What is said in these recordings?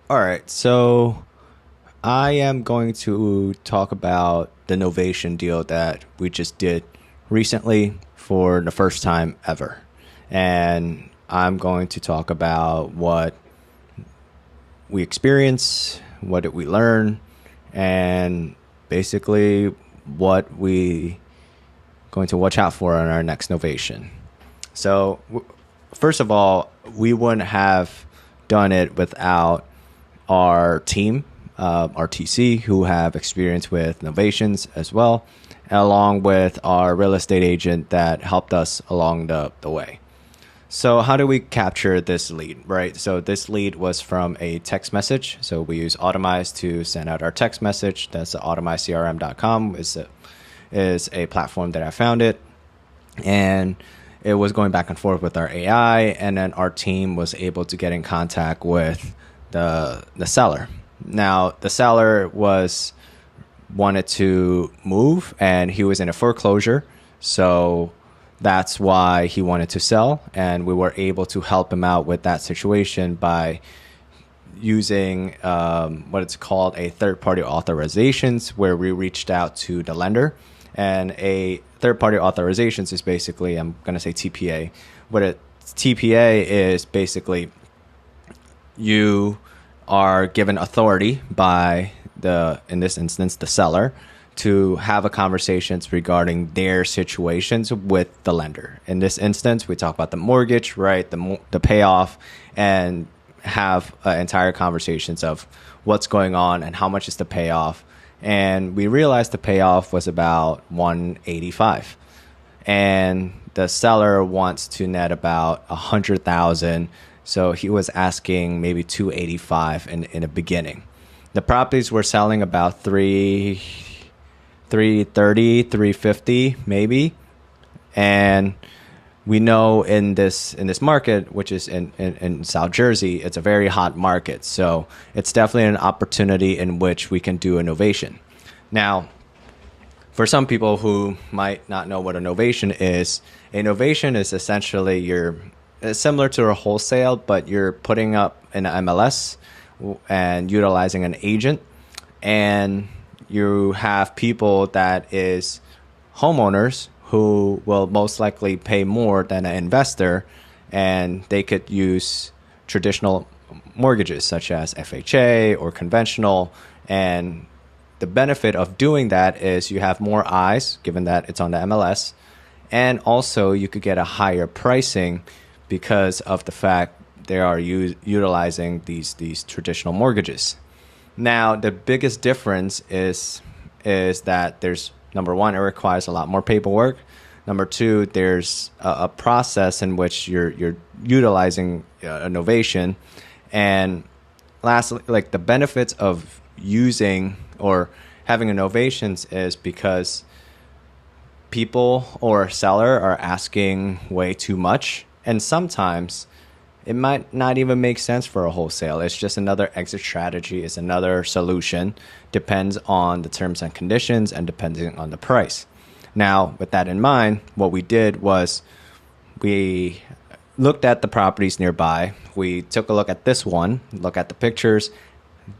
All right, so I am going to talk about the Novation deal that we just did recently for the first time ever. And I'm going to talk about what we experienced, what did we learn, and basically what we going to watch out for on our next Novation. So, first of all, we wouldn't have done it without our team, RTC, who have experience with novations as well, along with our real estate agent that helped us along the way. So how do we capture this lead, right? So this lead was from a text message. So we use Automize to send out our text message. That's automizecrm.com is a platform that I founded. And it was going back and forth with our AI, and then our team was able to get in contact with the seller. Now the seller wanted to move, and he was in a foreclosure, so that's why he wanted to sell, and we were able to help him out with that situation by using what it's called a third-party authorizations, where we reached out to the lender. And a third-party authorizations is basically, I'm going to say TPA. What a TPA is basically, you are given authority by in this instance, the seller, to have a conversations regarding their situations with the lender. In this instance, we talk about the mortgage, right, the payoff, and have entire conversations of what's going on and how much is the payoff. And we realized the payoff was about 185, and the seller wants to net about 100,000. So he was asking maybe 285 in the beginning. The properties were selling about 330, 350 maybe. And we know in this market, which is in South Jersey, it's a very hot market. So it's definitely an opportunity in which we can do a novation. Now, for some people who might not know what a novation is essentially it's similar to a wholesale, but you're putting up an MLS and utilizing an agent, and you have people that is homeowners who will most likely pay more than an investor, and they could use traditional mortgages such as FHA or conventional. And the benefit of doing that is you have more eyes, given that it's on the MLS, and also you could get a higher pricing because of the fact they are utilizing these traditional mortgages. Now, the biggest difference is that there's, number one, it requires a lot more paperwork. Number two, there's a process in which you're utilizing a novation. And lastly, like the benefits of using or having innovations is because people or seller are asking way too much. And sometimes it might not even make sense for a wholesale. It's just another exit strategy. It's another solution. Depends on the terms and conditions and depending on the price. Now, with that in mind, what we did was we looked at the properties nearby. We took a look at this one, look at the pictures.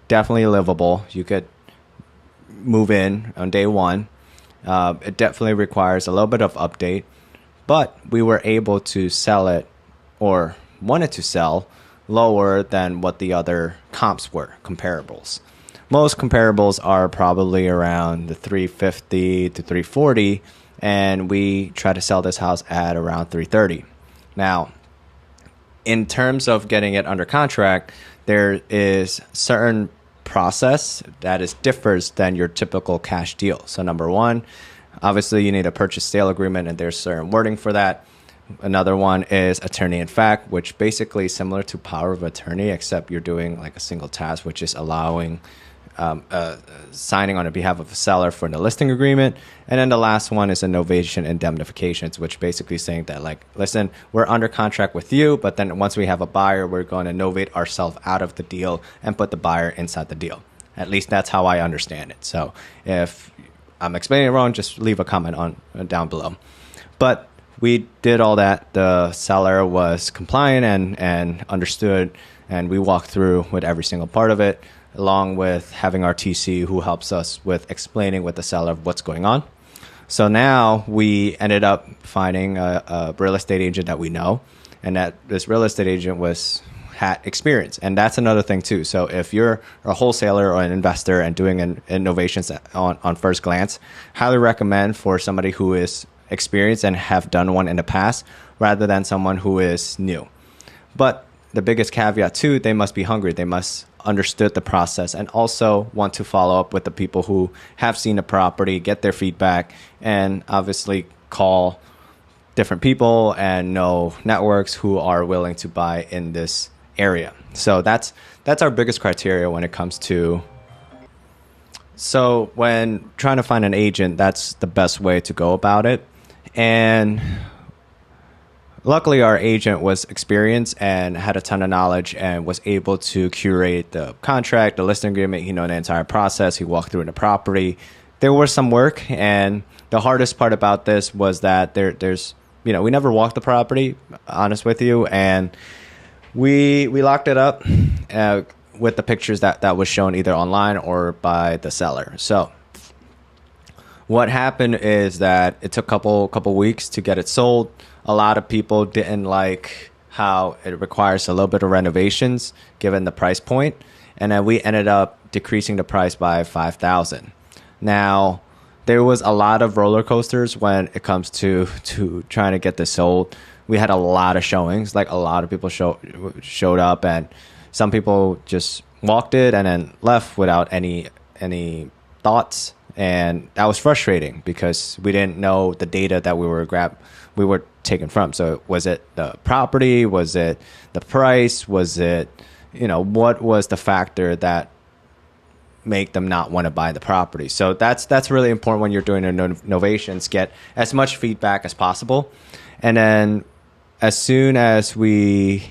Definitely livable. You could move in on day one. It definitely requires a little bit of update, but we were able to sell it, or wanted to sell, lower than what the other comps were, comparables. Most comparables are probably around the 350 to 340, and we try to sell this house at around 330. Now, in terms of getting it under contract, there is certain process that is differs than your typical cash deal. So number one, obviously you need a purchase sale agreement, and there's certain wording for that. Another one is attorney in fact, which basically is similar to power of attorney, except you're doing like a single task, which is allowing signing on behalf of a seller for the listing agreement. And then the last one is a novation indemnifications, which basically saying that, like, listen, we're under contract with you, but then once we have a buyer, we're going to novate ourselves out of the deal and put the buyer inside the deal. At least that's how I understand it. So if I'm explaining it wrong, just leave a comment on down below. But we did all that. The seller was compliant and understood and we walk through with every single part of it, along with having our TC who helps us with explaining with the seller what's going on. So now we ended up finding a real estate agent that we know, and that this real estate agent had experience. And that's another thing too. So if you're a wholesaler or an investor and doing an innovations on first glance, highly recommend for somebody who is experienced and have done one in the past rather than someone who is new. But the biggest caveat too, they must be hungry. They must understood the process and also want to follow up with the people who have seen the property, get their feedback, and obviously call different people and know networks who are willing to buy in this area. So that's our biggest criteria when it comes to. So when trying to find an agent, that's the best way to go about it. And luckily, our agent was experienced and had a ton of knowledge and was able to curate the contract, the listing agreement, the entire process. He walked through the property. There was some work, and the hardest part about this was that there's we never walked the property, honest with you, and we locked it up with the pictures that was shown either online or by the seller. So what happened is that it took a couple weeks to get it sold. A lot of people didn't like how it requires a little bit of renovations given the price point. And then we ended up decreasing the price by $5,000. Now, there was a lot of roller coasters when it comes to trying to get this sold. We had a lot of showings, like a lot of people showed up, and some people just walked it and then left without any thoughts. And that was frustrating because we didn't know the data that we were taken from. So was it the property? Was it the price? Was it, what was the factor that make them not want to buy the property? So that's really important when you're doing innovations. Get as much feedback as possible. And then as soon as we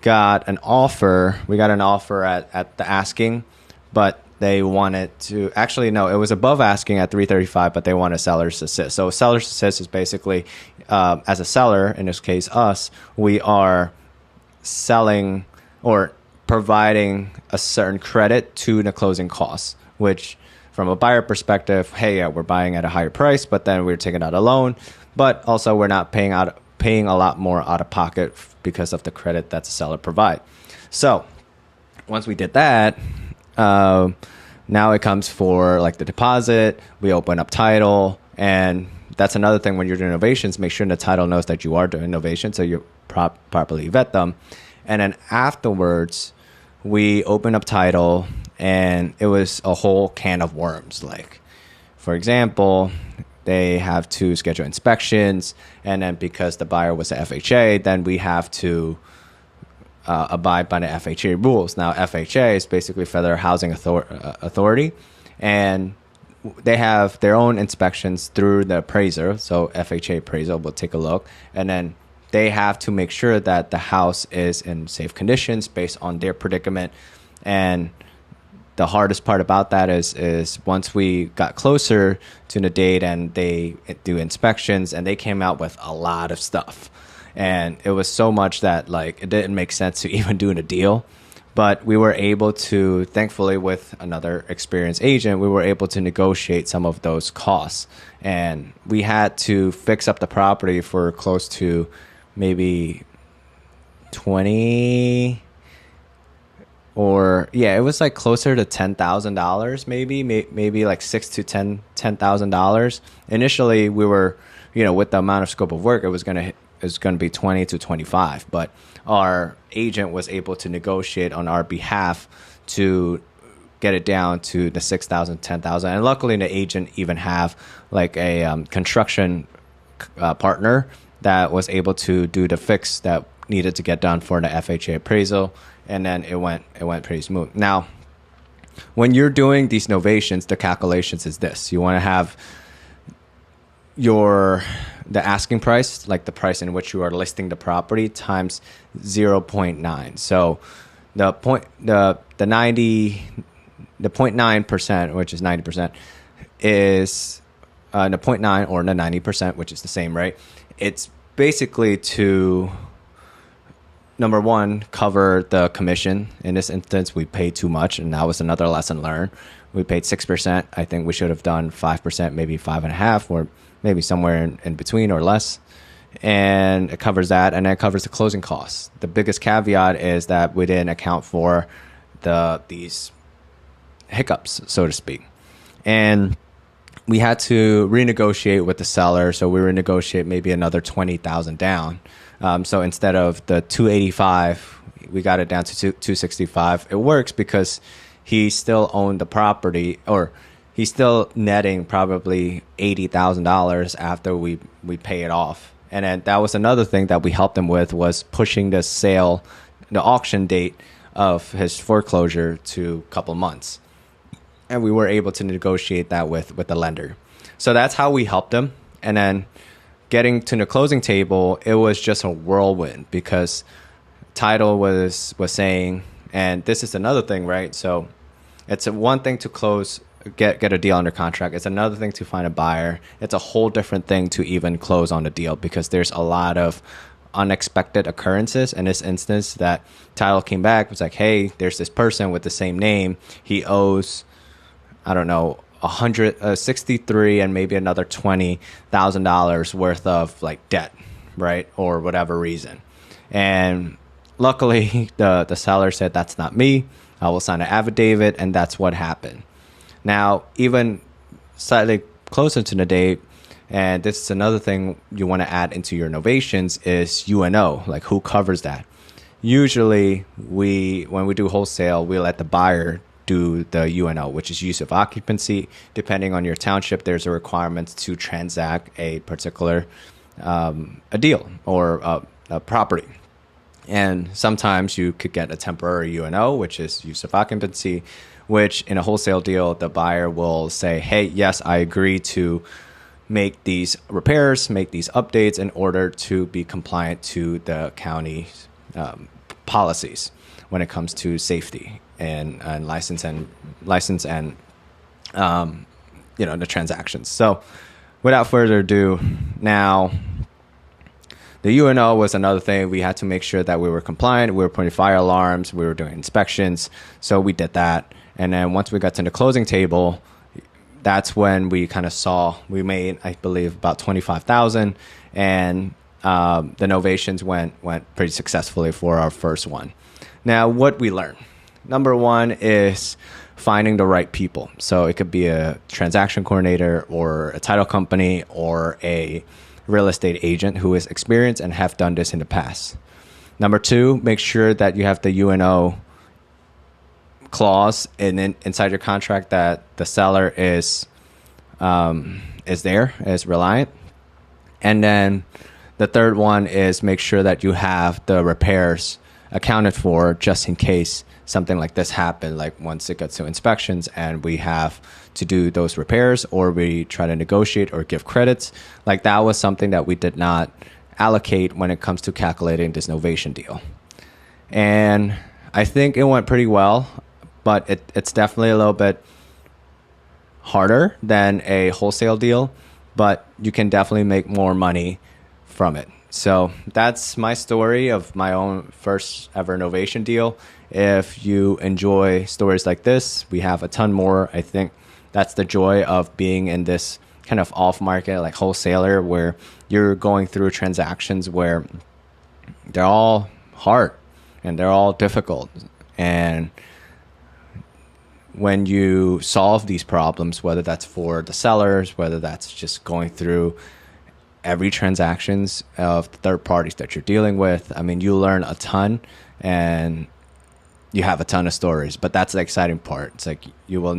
got an offer at the asking, but they wanted to, actually, no, it was above asking at $335, but they want a seller's assist. So seller's assist is basically, as a seller, in this case, us, we are selling or providing a certain credit to the closing costs, which from a buyer perspective, hey, yeah, we're buying at a higher price, but then we're taking out a loan, but also we're not paying a lot more out of pocket because of the credit that the seller provide. So once we did that, now it comes for like the deposit. We open up title, and that's another thing when you're doing innovations. Make sure the title knows that you are doing innovation, so you properly vet them. And then afterwards, we open up title, and it was a whole can of worms. Like, for example, they have to schedule inspections, and then because the buyer was a FHA, then we have to abide by the FHA rules. Now, FHA is basically Federal Housing Authority, and they have their own inspections through the appraiser. So FHA appraisal will take a look, and then they have to make sure that the house is in safe conditions based on their predicament. And the hardest part about that is once we got closer to the date and they do inspections, and they came out with a lot of stuff. And it was so much that like it didn't make sense to even do a deal. But we were able to, thankfully, with another experienced agent, we were able to negotiate some of those costs. And we had to fix up the property for close to maybe 20, or yeah, it was like closer to $10,000, maybe like $6,000 to $10,000. Initially, we were, with the amount of scope of work, it was going to be 20 to 25, but our agent was able to negotiate on our behalf to get it down to the 6,000, 10,000. And luckily the agent even have like a construction partner that was able to do the fix that needed to get done for the FHA appraisal. And then it went pretty smooth. Now, when you're doing these novations, the calculations is this. You want to have the asking price, like the price in which you are listing the property, times 0.9. So the 0.9%, which is 90%, is the 0.9 or the 90%, which is the same, right? It's basically to number one, cover the commission. In this instance, we paid too much, and that was another lesson learned. We paid 6%. I think we should have done 5%, maybe 5.5%, or maybe somewhere in between or less. And it covers that, and then it covers the closing costs. The biggest caveat is that we didn't account for these hiccups, so to speak. And we had to renegotiate with the seller. So we renegotiate maybe another 20,000 down. So instead of the 285, we got it down to 265. It works because he still owned the property, or he's still netting probably $80,000 after we pay it off. And then that was another thing that we helped him with, was pushing the sale, the auction date of his foreclosure to a couple months. And we were able to negotiate that with the lender. So that's how we helped him. And then getting to the closing table, it was just a whirlwind, because title was saying, and this is another thing, right? So it's one thing to close, get a deal under contract. It's another thing to find a buyer. It's a whole different thing to even close on the deal, because there's a lot of unexpected occurrences. In this instance, that title came back, was like, hey, there's this person with the same name. He owes, I don't know, 163 and maybe another $20,000 worth of like debt, right? Or whatever reason. And luckily the seller said, that's not me. I will sign an affidavit, and that's what happened. Now, even slightly closer to the date, and this is another thing you want to add into your novations, is UNO, like who covers that. Usually when we do wholesale, we let the buyer do the UNO, which is use of occupancy. Depending on your township, there's a requirement to transact a particular a deal or a property. And sometimes you could get a temporary UNO, which is use of occupancy, which in a wholesale deal, the buyer will say, hey, yes, I agree to make these repairs, make these updates in order to be compliant to the county's policies when it comes to safety and license and the transactions. So without further ado, now the UNO was another thing. We had to make sure that we were compliant. We were putting fire alarms. We were doing inspections. So we did that. And then once we got to the closing table, that's when we kind of saw, we made, I believe, about 25,000, and the novations went pretty successfully for our first one. Now, what we learned, number one is finding the right people. So it could be a transaction coordinator or a title company or a real estate agent who is experienced and have done this in the past. Number two, make sure that you have the UNO clause inside your contract that the seller is reliant. And then the third one is make sure that you have the repairs accounted for, just in case something like this happened, like once it gets to inspections and we have to do those repairs, or we try to negotiate or give credits. Like that was something that we did not allocate when it comes to calculating this novation deal. And I think it went pretty well, but it's definitely a little bit harder than a wholesale deal, but you can definitely make more money from it. So that's my story of my own first ever novation deal. If you enjoy stories like this, we have a ton more. I think that's the joy of being in this kind of off market, like wholesaler, where you're going through transactions where they're all hard and they're all difficult. And when you solve these problems, whether that's for the sellers, whether that's just going through every transactions of the third parties that you're dealing with, I mean, you learn a ton and you have a ton of stories. But that's the exciting part. It's like you will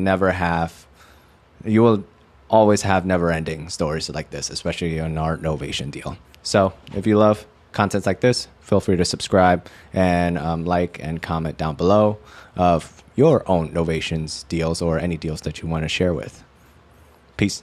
always have never-ending stories like this, especially in our novation deal. So if you love content like this, feel free to subscribe and like and comment down below of your own novations deals or any deals that you want to share with. Peace.